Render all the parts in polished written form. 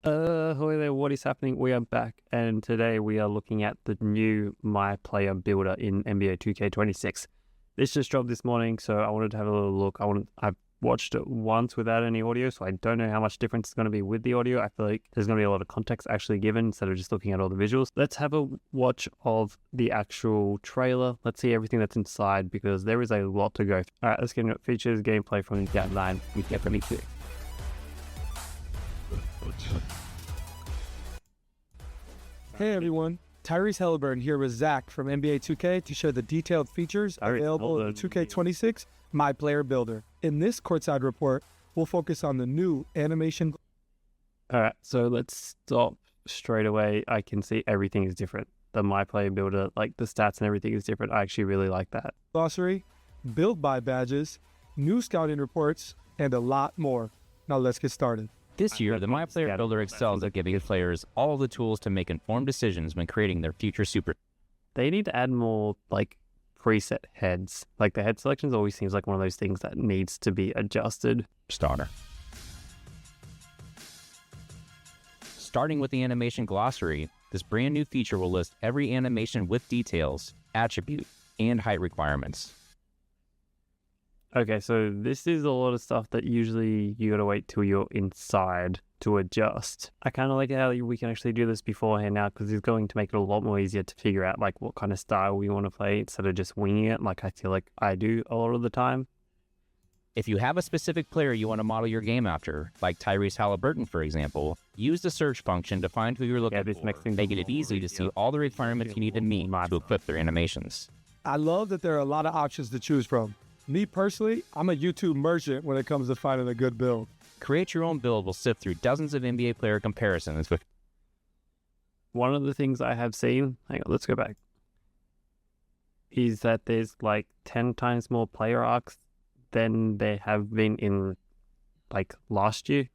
Hello there, what is happening? We are back, and today we are looking at the new MyPlayer builder in NBA2K26. This just dropped this morning, so I wanted to have a little look. I've watched it once without any audio, so I don't know how much difference it's going to be with the audio. I feel like there's going to be a lot of context actually given instead of just looking at all the visuals. Let's have a watch of the actual trailer. Let's see everything that's inside, because there is a lot to go through. All right, let's get into it. Features, gameplay from the outline. We get pretty quick. Hey everyone, Tyrese Halliburton here with Zach from NBA2K to show the detailed features available in the 2K26 MyPlayer builder. In this courtside report, we'll focus on the new animation. All right, so let's stop straight away. I can see everything is different. The MyPlayer builder, like the stats and everything is different. I actually really like that. Glossary, build by badges, new scouting reports, and a lot more. Now let's get started. This year, the MyPlayer Builder excels at giving players all the tools to make informed decisions when creating their future super. They need to add more like preset heads. Like the head selections always seems like one of those things that needs to be adjusted. Starter. Starting with the animation glossary, this brand new feature will list every animation with details, attribute, and height requirements. Okay, so this is a lot of stuff that usually you gotta wait till you're inside to adjust. I kind of like how we can actually do this beforehand now, because it's going to make it a lot more easier to figure out like what kind of style we want to play instead of just winging it like I feel like I do a lot of the time. If you have a specific player you want to model your game after, like Tyrese Halliburton for example, use the search function to find who you're looking for, making it easy to see all the requirements you need to meet to equip their animations. I love that there are a lot of options to choose from. Me personally, I'm a YouTube merchant when it comes to finding a good build. Create your own build will sift through dozens of NBA player comparisons with. One of the things I have seen, hang on, let's go back, is that there's like 10 times more player arcs than there have been in like last year,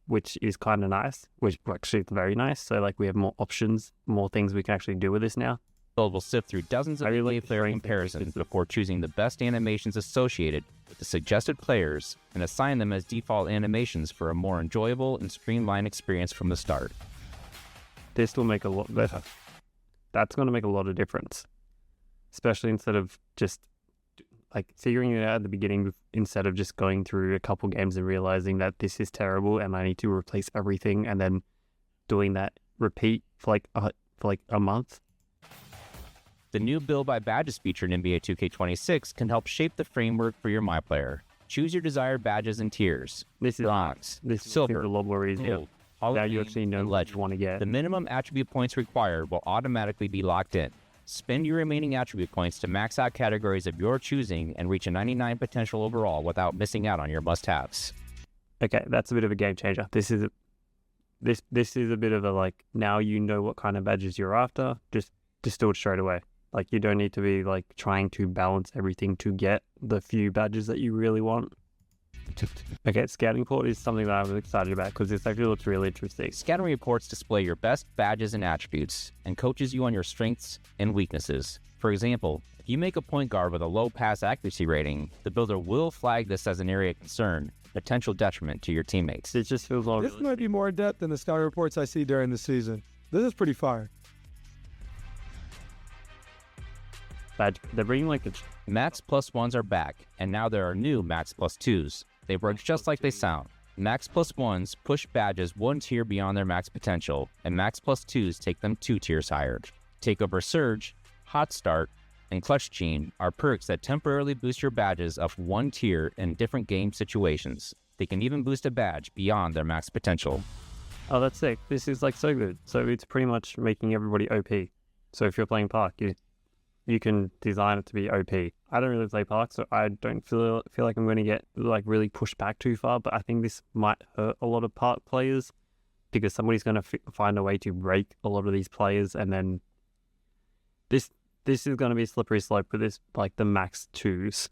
which is kind of nice, which actually is very nice. So like we have more options, more things we can actually do with this now. Build will sift through dozens of NBA player comparisons before choosing the best animations associated with the suggested players and assign them as default animations for a more enjoyable and streamlined experience from the start. This will make a lot better. That's going to make a lot of difference, especially instead of just like figuring it out at the beginning, instead of just going through a couple games and realizing that this is terrible and I need to replace everything and then doing that repeat for like a month. The new Build by Badges feature in NBA 2K26 can help shape the framework for your MyPlayer. Choose your desired badges and tiers. This is bronze, this silver, is a lot more easier. gold, Hall Now of you Fame, actually know and what legend. you want to get. The minimum attribute points required will automatically be locked in. Spend your remaining attribute points to max out categories of your choosing and reach a 99 potential overall without missing out on your must-haves. Okay, that's a bit of a game changer. This is a bit of a like, now you know what kind of badges you're after. Just do it straight away. Like you don't need to be like trying to balance everything to get the few badges that you really want. Okay, scouting report is something that I was excited about because this actually looks really interesting. Scouting reports display your best badges and attributes and coaches you on your strengths and weaknesses. For example, if you make a point guard with a low pass accuracy rating, the builder will flag this as an area of concern, potential detriment to your teammates. It just feels like This might be more in depth than the scouting reports I see during the season. This is pretty fire. badge. They're bringing like a Max Plus 1s are back, and now there are new Max Plus 2s. They work just like they sound. Max Plus 1s push badges one tier beyond their max potential, and Max Plus 2s take them 2 tiers higher. Takeover Surge, Hot Start, and Clutch Gene are perks that temporarily boost your badges up one tier in different game situations. They can even boost a badge beyond their max potential. Oh, that's sick. This is like so good. So it's pretty much making everybody OP. So if you're playing Park, you can design it to be OP. I don't really play Park, so I don't feel like I'm going to get like really pushed back too far. But I think this might hurt a lot of Park players because somebody's going to find a way to break a lot of these players, and then this is going to be a slippery slope with this, like the max 2s.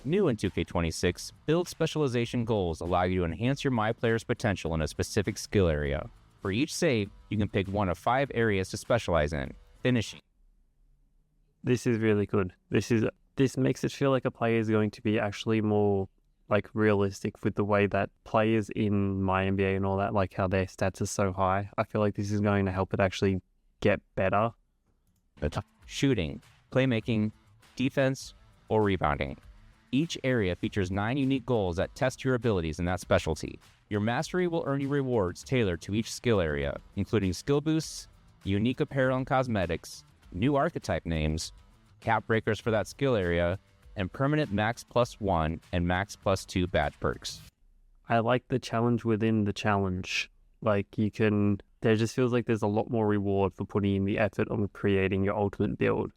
New in 2K26, build specialization goals allow you to enhance your MyPlayer's potential in a specific skill area. For each save, you can pick one of 5 areas to specialize in. Finishing. This is really good. This makes it feel like a player is going to be actually more like realistic with the way that players in my NBA and all that, like how their stats are so high. I feel like this is going to help it actually get better. Shooting, playmaking, defense, or rebounding. Each area features 9 unique goals that test your abilities in that specialty. Your mastery will earn you rewards tailored to each skill area, including skill boosts, unique apparel and cosmetics, new archetype names, cap breakers for that skill area, and permanent Max +1 and Max +2 badge perks. I like the challenge within the challenge. Like there just feels like there's a lot more reward for putting in the effort on creating your ultimate build.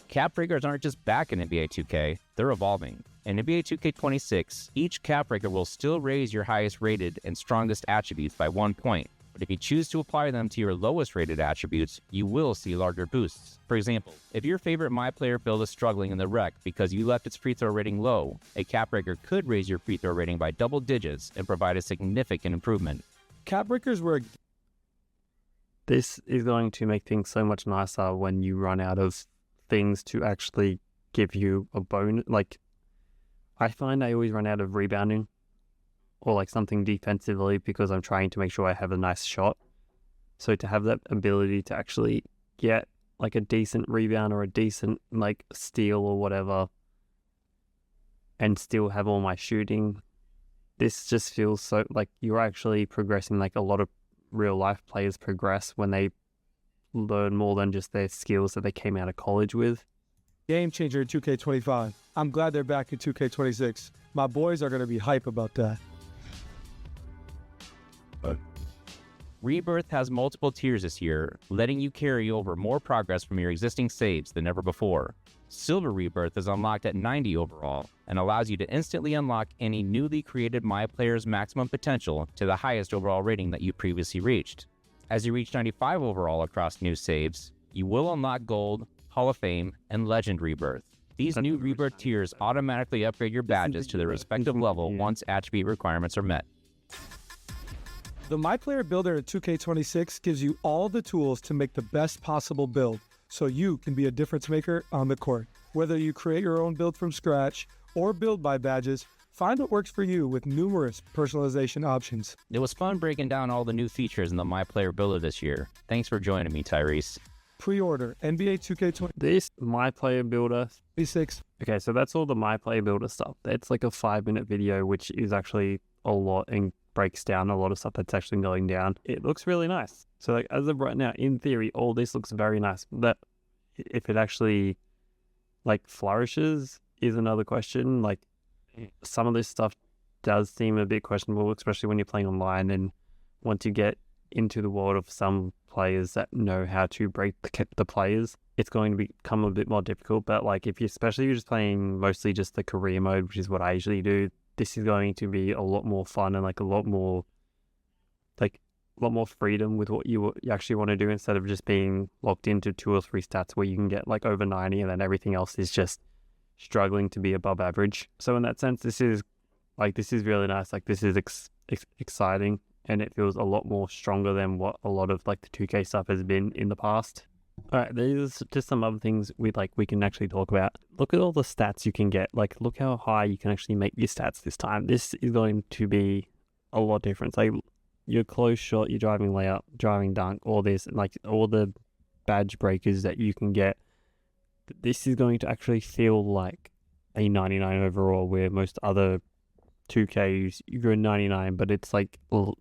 Cap breakers aren't just back in NBA 2K, they're evolving. In NBA 2K26, each cap breaker will still raise your highest rated and strongest attributes by 1 point. But if you choose to apply them to your lowest rated attributes, you will see larger boosts. For example, if your favorite MyPlayer build is struggling in the rec because you left its free throw rating low, a cap breaker could raise your free throw rating by double digits and provide a significant improvement. Cap breakers were... This is going to make things so much nicer when you run out of things to actually give you a bonus. Like, I find I always run out of rebounding or like something defensively because I'm trying to make sure I have a nice shot. So to have that ability to actually get like a decent rebound or a decent like steal or whatever and still have all my shooting, this just feels so like you're actually progressing. Like a lot of real life players progress when they learn more than just their skills that they came out of college with. Game changer in 2K25. I'm glad they're back in 2K26. My boys are going to be hype about that. Rebirth has multiple tiers this year, letting you carry over more progress from your existing saves than ever before. Silver Rebirth is unlocked at 90 overall and allows you to instantly unlock any newly created MyPlayer's maximum potential to the highest overall rating that you previously reached. As you reach 95 overall across new saves, you will unlock Gold, Hall of Fame, and Legend Rebirth. These new Rebirth tiers automatically upgrade your badges to their respective level once attribute requirements are met. The MyPlayer Builder in 2K26 gives you all the tools to make the best possible build, so you can be a difference maker on the court. Whether you create your own build from scratch or build by badges, find what works for you with numerous personalization options. It was fun breaking down all the new features in the MyPlayer Builder this year. Thanks for joining me, Tyrese. Pre-order NBA 2K26. This MyPlayer Builder. Okay, so that's all the MyPlayer Builder stuff. That's like a 5-minute video, which is actually a lot and breaks down a lot of stuff that's actually going down. It looks really nice. So like as of right now, in theory, all this looks very nice. That if it actually like flourishes is another question. Like some of this stuff does seem a bit questionable, especially when you're playing online and once you get into the world of some players that know how to break the players, it's going to become a bit more difficult. But like especially if you're just playing mostly just the career mode, which is what I usually do, this is going to be a lot more fun and like a lot more freedom with what you actually want to do instead of just being locked into 2 or 3 stats where you can get like over 90 and then everything else is just struggling to be above average. So in that sense, this is really nice. Like this is exciting and it feels a lot more stronger than what a lot of like the 2K stuff has been in the past. All right, there's just some other things we can actually talk about. Look at all the stats you can get. Like, look how high you can actually make your stats this time. This is going to be a lot different. Like, your close shot, your driving layup, driving dunk, all this, like all the badge breakers that you can get. This is going to actually feel like a 99 overall, where most other 2Ks, you're a 99, but it's like, well,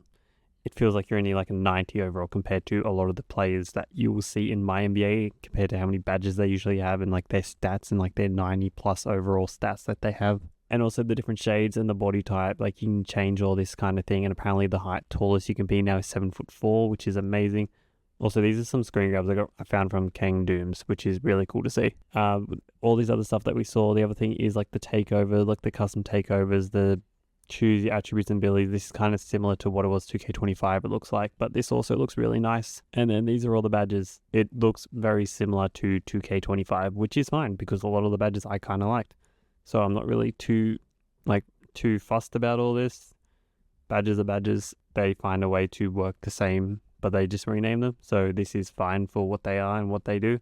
it feels like you're only like a 90 overall compared to a lot of the players that you will see in my NBA compared to how many badges they usually have and like their stats and like their 90 plus overall stats that they have. And also the different shades and the body type, like you can change all this kind of thing. And apparently the height tallest you can be now is 7'4", which is amazing. Also, these are some screen grabs I found from Kang Dooms, which is really cool to see. All these other stuff that we saw, the other thing is like the takeover, like the custom takeovers, the choose your attributes and abilities. This is kind of similar to what it was 2K25 it looks like, but this also looks really nice. And then these are all the badges. It looks very similar to 2K25, which is fine because a lot of the badges I kind of liked. So I'm not really too fussed about all this. Badges are badges. They find a way to work the same, but they just rename them. So this is fine for what they are and what they do.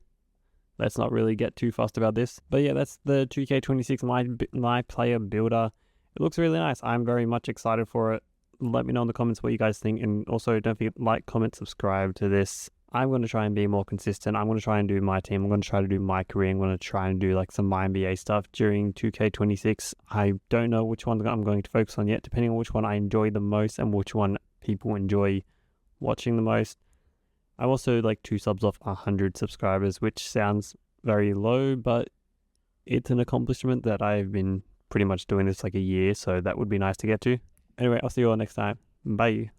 let's not really get too fussed about this. But yeah, that's the 2K26 My Player Builder. It looks really nice. I'm very much excited for it. Let me know in the comments what you guys think, and also don't forget to like, comment, subscribe to this. I'm going to try and be more consistent. I'm going to try and do my team. I'm going to try to do my career. I'm going to try and do like some my NBA stuff during 2K26. I don't know which one I'm going to focus on yet, depending on which one I enjoy the most and which one people enjoy watching the most. I'm also like 2 subs off 100 subscribers, which sounds very low, but it's an accomplishment that I've been pretty much doing this like a year, so that would be nice to get to. Anyway, I'll see you all next time. Bye.